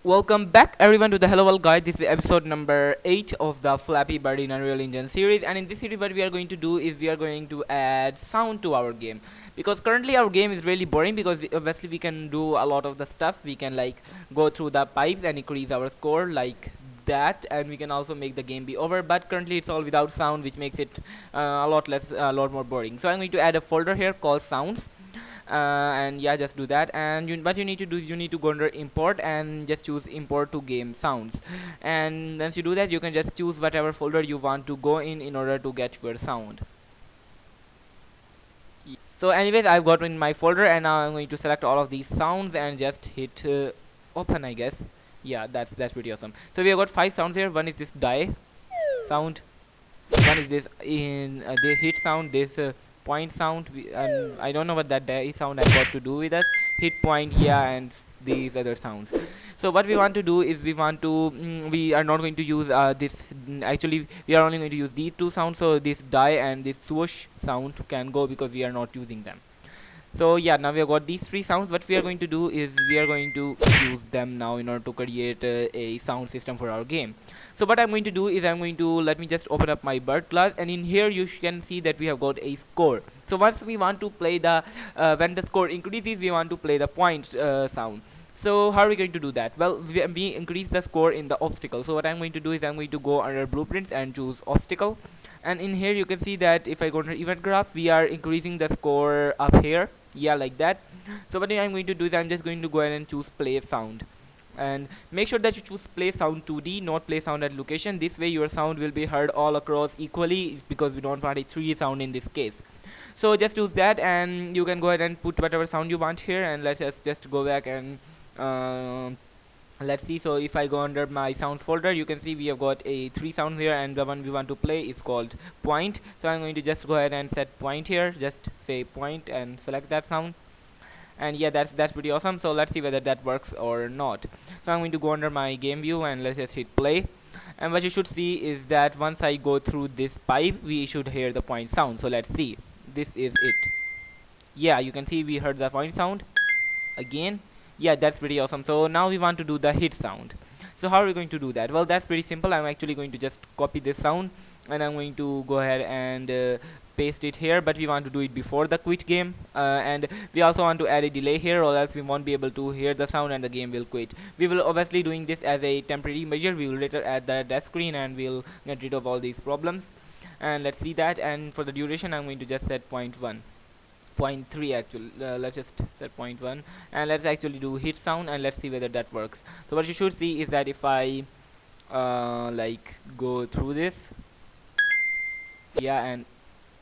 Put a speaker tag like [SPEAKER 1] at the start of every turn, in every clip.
[SPEAKER 1] Welcome back everyone to the Hello World Guide. This is episode number 8 of the Flappy Bird in Unreal Engine series, and in this series what we are going to do is we are going to add sound to our game, because currently our game is really boring because obviously we can do a lot of the stuff. We can like go through the pipes and increase our score like that, and we can also make the game be over, but currently it's all without sound, which makes it a lot more boring. So I'm going to add a folder here called sounds, and yeah, just do that. And what you need to do is you need to go under import and just choose import to game sounds, and once you do that you can just choose whatever folder you want to go in order to get your sound. So anyways, I've got in my folder, and now I'm going to select all of these sounds and just hit open, I guess. Yeah, that's pretty awesome. So we have got 5 sounds here. One is this die sound, one is this in the hit sound, this point sound, and I don't know what that die sound has got to do with us. Hit point, yeah, and these other sounds. So what we want to do is we want to we are not going to use actually we are only going to use these 2 sounds. So this die and this swoosh sound can go because we are not using them. So yeah, now we have got these 3 sounds. What we are going to do is we are going to use them now in order to create a sound system for our game. So what I'm going to do is I'm going to let me just open up my bird class, and in here you can see that we have got a score. So once we want to play the when the score increases, we want to play the point sound. So how are we going to do that? Well, we increase the score in the obstacle. So what I'm going to do is I'm going to go under blueprints and choose obstacle, and in here you can see that if I go under event graph, we are increasing the score up here, yeah, like that. So what I'm going to do is I'm just going to go ahead and choose play sound, and make sure that you choose play sound 2D, not play sound at location. This way your sound will be heard all across equally, because we don't want a 3D sound in this case. So just choose that, and you can go ahead and put whatever sound you want here, and let's just go back and let's see. So if I go under my sounds folder, you can see we have got a 3 sounds here, and the one we want to play is called point. So I'm going to just go ahead and set point here, just say point and select that sound, and yeah, that's pretty awesome. So let's see whether that works or not. So I'm going to go under my game view and let's just hit play, and what you should see is that once I go through this pipe, we should hear the point sound. So let's see, this is it. Yeah, you can see we heard the point sound again. Yeah, that's pretty awesome. So now we want to do the hit sound. So how are we going to do that? Well, that's pretty simple. I'm actually going to just copy this sound, and I'm going to go ahead and paste it here, but we want to do it before the quit game, and we also want to add a delay here, or else we won't be able to hear the sound and the game will quit. We will obviously doing this as a temporary measure. We will later add the death screen and we'll get rid of all these problems. And let's see that. And for the duration, I'm going to just set 0.1, 0.3 actually. Let's just set 0.1, and let's actually do hit sound, and let's see whether that works. So what you should see is that if I like go through this, yeah, and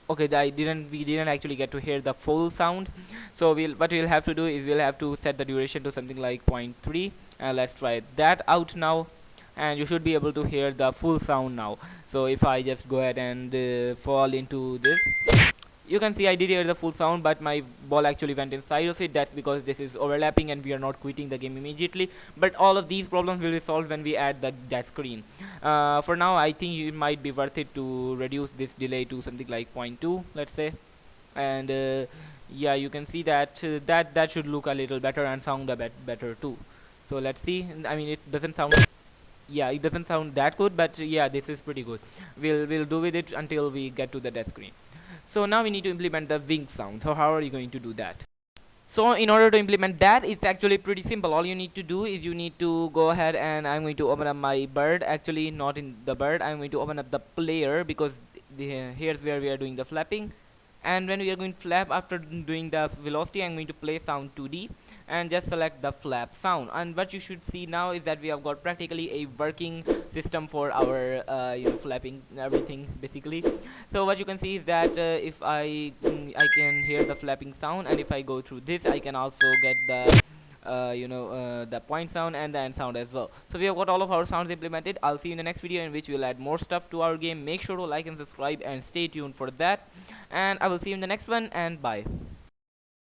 [SPEAKER 1] okay, we didn't actually get to hear the full sound. So what we'll have to do is we'll have to set the duration to something like 0.3, and let's try that out now, and you should be able to hear the full sound now. So if I just go ahead and fall into this, you can see I did hear the full sound, but my ball actually went inside of it. That's because this is overlapping and we are not quitting the game immediately. But all of these problems will be solved when we add that screen. For now, I think it might be worth it to reduce this delay to something like 0.2, let's say. And yeah, you can see that that should look a little better and sound a bit better too. So let's see. I mean, it doesn't sound, yeah, it doesn't sound that good, but yeah, this is pretty good. We'll do with it until we get to the death screen. So now we need to implement the wing sound. So how are you going to do that? So in order to implement that, it's actually pretty simple. All you need to do is you need to go ahead, and I'm going to open up my bird. Actually, not in the bird, I'm going to open up the player, because here's where we are doing the flapping. And when we are going to flap, after doing the velocity, I'm going to play sound 2D and just select the flap sound. And what you should see now is that we have got practically a working system for our flapping everything basically. So what you can see is that if I can hear the flapping sound, and if I go through this, I can also get the point sound and the end sound as well. So we have got all of our sounds implemented. I'll see you in the next video, in which we'll add more stuff to our game. Make sure to like and subscribe and stay tuned for that, and I will see you in the next one, and bye.